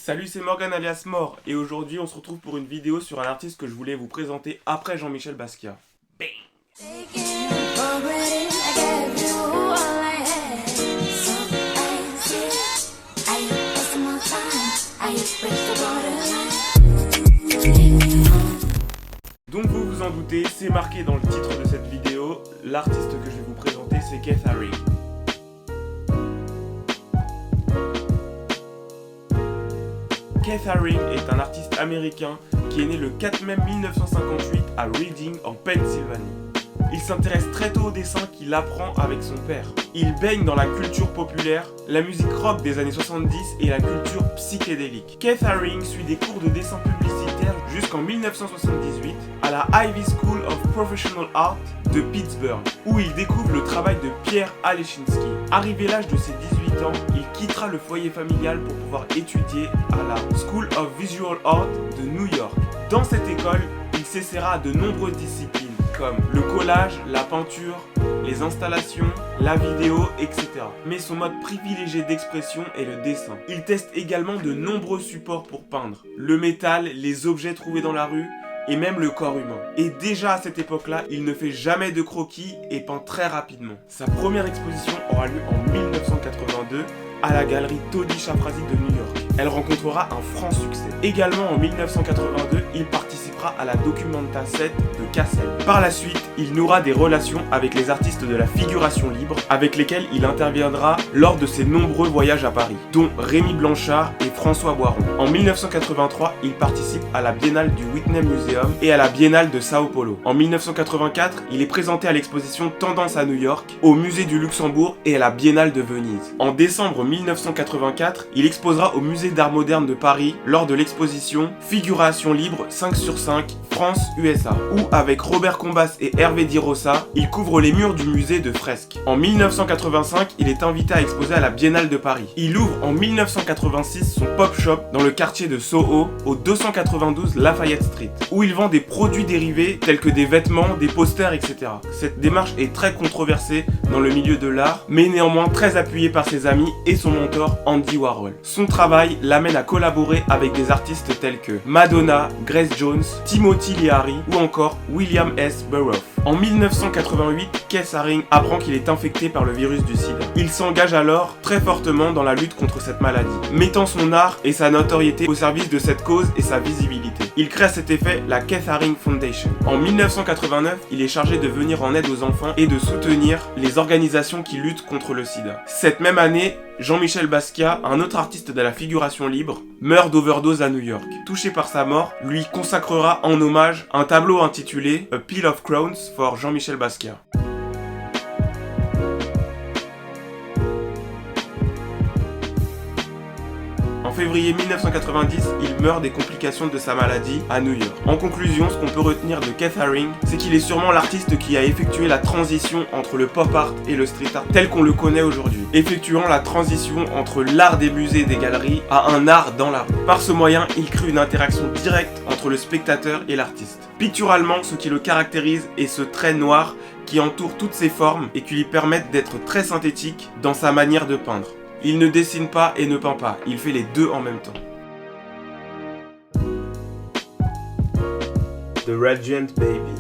Salut, c'est Morgan alias Mort, et aujourd'hui on se retrouve pour une vidéo sur un artiste que je voulais vous présenter après Jean-Michel Basquiat. Bang! Donc vous vous en doutez, c'est marqué dans le titre de cette vidéo, l'artiste que je vais vous présenter c'est Keith Haring. Keith Haring est un artiste américain qui est né le 4 mai 1958 à Reading en Pennsylvanie. Il s'intéresse très tôt au dessin qu'il apprend avec son père. Il baigne dans la culture populaire, la musique rock des années 70 et la culture psychédélique. Keith Haring suit des cours de dessin publicitaire jusqu'en 1978 à la Ivy School of Professional Art de Pittsburgh, où il découvre le travail de Pierre Alechinsky. Arrivé l'âge de ses 18 ans, il quittera le foyer familial pour pouvoir étudier à la School of Visual Art de New York. Dans cette école, il s'essaiera à de nombreuses disciplines comme le collage, la peinture, les installations, la vidéo, etc. Mais son mode privilégié d'expression est le dessin. Il teste également de nombreux supports pour peindre. Le métal, les objets trouvés dans la rue, et même le corps humain. Et déjà à cette époque-là, il ne fait jamais de croquis et peint très rapidement. Sa première exposition aura lieu en 1982 à la galerie Todi Shafrazi de New York. Elle rencontrera un franc succès. Également en 1982, il participera à la Documenta 7 de Cassel. Par la suite, il nouera des relations avec les artistes de la figuration libre, avec lesquels il interviendra lors de ses nombreux voyages à Paris, dont Rémi Blanchard et François Boiron. En 1983, il participe à la Biennale du Whitney Museum et à la Biennale de Sao Paulo. En 1984, il est présenté à l'exposition Tendance à New York, au Musée du Luxembourg et à la Biennale de Venise. En décembre 1984, il exposera au Musée d'Art Moderne de Paris lors de l'exposition Figuration libre 5/5 France-USA, où avec Robert Combas et Hervé Di Rosa, il couvre les murs du musée de fresques. En 1985, il est invité à exposer à la Biennale de Paris. Il ouvre en 1986 son pop shop dans le quartier de Soho, au 292 Lafayette Street, où il vend des produits dérivés tels que des vêtements, des posters, etc. Cette démarche est très controversée dans le milieu de l'art, mais néanmoins très appuyée par ses amis et son mentor Andy Warhol. Son travail l'amène à collaborer avec des artistes tels que Madonna, Grace Jones, Timothy Leary ou encore William S. Burroughs. En 1988, Keith Haring apprend qu'il est infecté par le virus du sida. Il s'engage alors très fortement dans la lutte contre cette maladie, mettant son art et sa notoriété au service de cette cause et sa visibilité. Il crée à cet effet la Keith Haring Foundation. En 1989, il est chargé de venir en aide aux enfants et de soutenir les organisations qui luttent contre le sida. Cette même année, Jean-Michel Basquiat, un autre artiste de la figuration libre, meurt d'overdose à New York. Touché par sa mort, lui consacrera en hommage un tableau intitulé A Pile of Crowns for Jean-Michel Basquiat. En février 1990, il meurt des complications de sa maladie à New York. En conclusion, ce qu'on peut retenir de Keith Haring, c'est qu'il est sûrement l'artiste qui a effectué la transition entre le pop art et le street art tel qu'on le connaît aujourd'hui, effectuant la transition entre l'art des musées et des galeries à un art dans la rue. Par ce moyen, il crée une interaction directe entre le spectateur et l'artiste. Picturalement, ce qui le caractérise est ce trait noir qui entoure toutes ses formes et qui lui permettent d'être très synthétique dans sa manière de peindre. Il ne dessine pas et ne peint pas, il fait les deux en même temps. The Radiant Baby.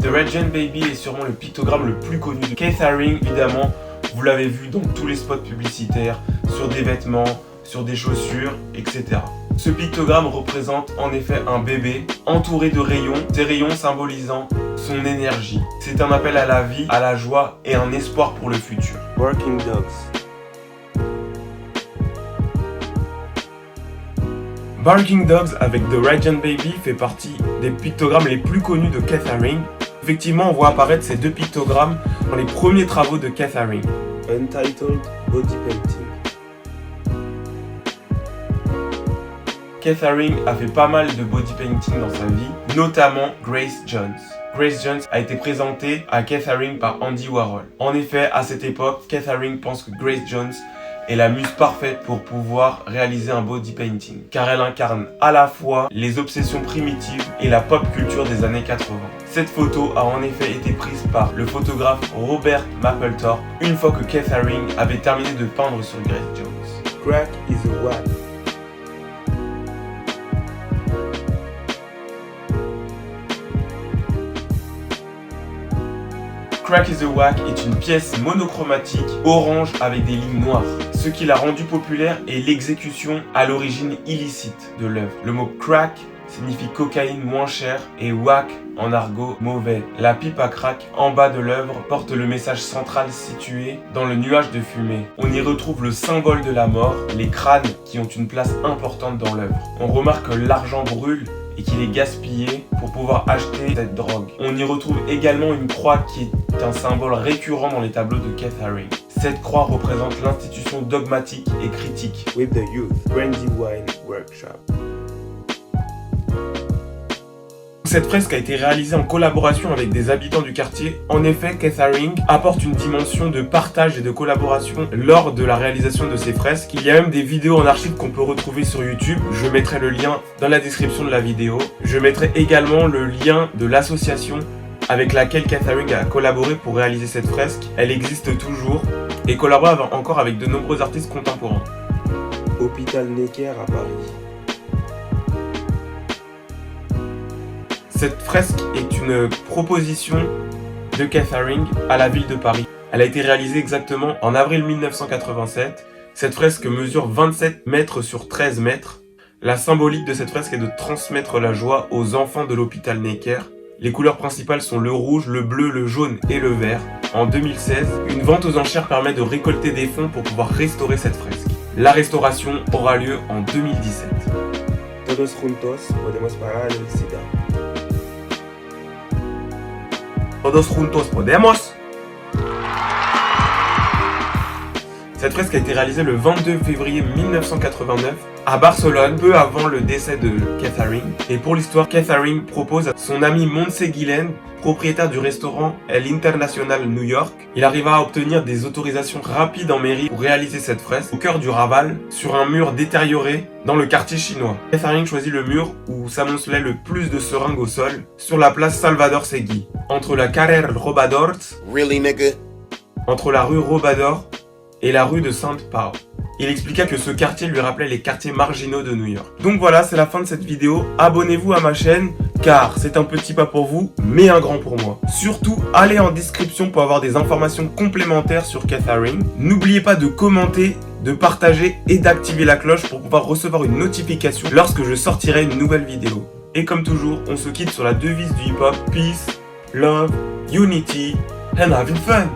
The Radiant Baby est sûrement le pictogramme le plus connu de Keith Haring, évidemment. Vous l'avez vu dans tous les spots publicitaires, sur des vêtements, sur des chaussures, etc. Ce pictogramme représente en effet un bébé entouré de rayons, ces rayons symbolisant son énergie. C'est un appel à la vie, à la joie et un espoir pour le futur. Working Dogs. Barking Dogs avec The Radiant Baby fait partie des pictogrammes les plus connus de Keith Haring. Effectivement, on voit apparaître ces deux pictogrammes dans les premiers travaux de Keith Haring. Untitled Body Painting. Keith Haring a fait pas mal de body painting dans sa vie, notamment Grace Jones. Grace Jones a été présentée à Keith Haring par Andy Warhol. En effet, à cette époque, Keith Haring pense que Grace Jones est la muse parfaite pour pouvoir réaliser un body painting, car elle incarne à la fois les obsessions primitives et la pop culture des années 80. Cette photo a en effet été prise par le photographe Robert Mapplethorpe une fois que Keith Haring avait terminé de peindre sur Grace Jones. Crack is a whack. Crack is a Whack est une pièce monochromatique orange avec des lignes noires. Ce qui l'a rendu populaire est l'exécution à l'origine illicite de l'œuvre. Le mot crack signifie cocaïne moins chère et whack en argot mauvais. La pipe à crack en bas de l'œuvre porte le message central situé dans le nuage de fumée. On y retrouve le symbole de la mort, les crânes qui ont une place importante dans l'œuvre. On remarque que l'argent brûle et qu'il est gaspillé pour pouvoir acheter cette drogue. On y retrouve également une croix qui est un symbole récurrent dans les tableaux de Keith Haring. Cette croix représente l'institution dogmatique et critique. With the youth, Brandywine Workshop. Cette fresque a été réalisée en collaboration avec des habitants du quartier. En effet, Keith Haring apporte une dimension de partage et de collaboration lors de la réalisation de ces fresques. Il y a même des vidéos en archive qu'on peut retrouver sur YouTube. Je mettrai le lien dans la description de la vidéo. Je mettrai également le lien de l'association avec laquelle Keith Haring a collaboré pour réaliser cette fresque. Elle existe toujours et collabore encore avec de nombreux artistes contemporains. Hôpital Necker à Paris. Cette fresque est une proposition de Keith Haring à la ville de Paris. Elle a été réalisée exactement en avril 1987. Cette fresque mesure 27 mètres sur 13 mètres. La symbolique de cette fresque est de transmettre la joie aux enfants de l'hôpital Necker. Les couleurs principales sont le rouge, le bleu, le jaune et le vert. En 2016, une vente aux enchères permet de récolter des fonds pour pouvoir restaurer cette fresque. La restauration aura lieu en 2017. Todos juntos podemos parar el SIDA. Todos juntos podemos. Cette fresque a été réalisée le 22 février 1989 à Barcelone, peu avant le décès de Keith Haring. Et pour l'histoire, Keith Haring propose à son ami Montse Guillen, propriétaire du restaurant El International New York. Il arriva à obtenir des autorisations rapides en mairie pour réaliser cette fresque au cœur du Raval, sur un mur détérioré dans le quartier chinois. Keith Haring choisit le mur où s'amoncelait le plus de seringues au sol, sur la place Salvador Seguí, entre la Carrer Robador, Really, nigga? entre la rue Robador et la rue de Saint-Pau. Il expliqua que ce quartier lui rappelait les quartiers marginaux de New York. Donc voilà, c'est la fin de cette vidéo. Abonnez-vous à ma chaîne, car c'est un petit pas pour vous, mais un grand pour moi. Surtout, allez en description pour avoir des informations complémentaires sur Keith Haring. N'oubliez pas de commenter, de partager et d'activer la cloche pour pouvoir recevoir une notification lorsque je sortirai une nouvelle vidéo. Et comme toujours, on se quitte sur la devise du hip-hop: Peace, Love, Unity and having fun.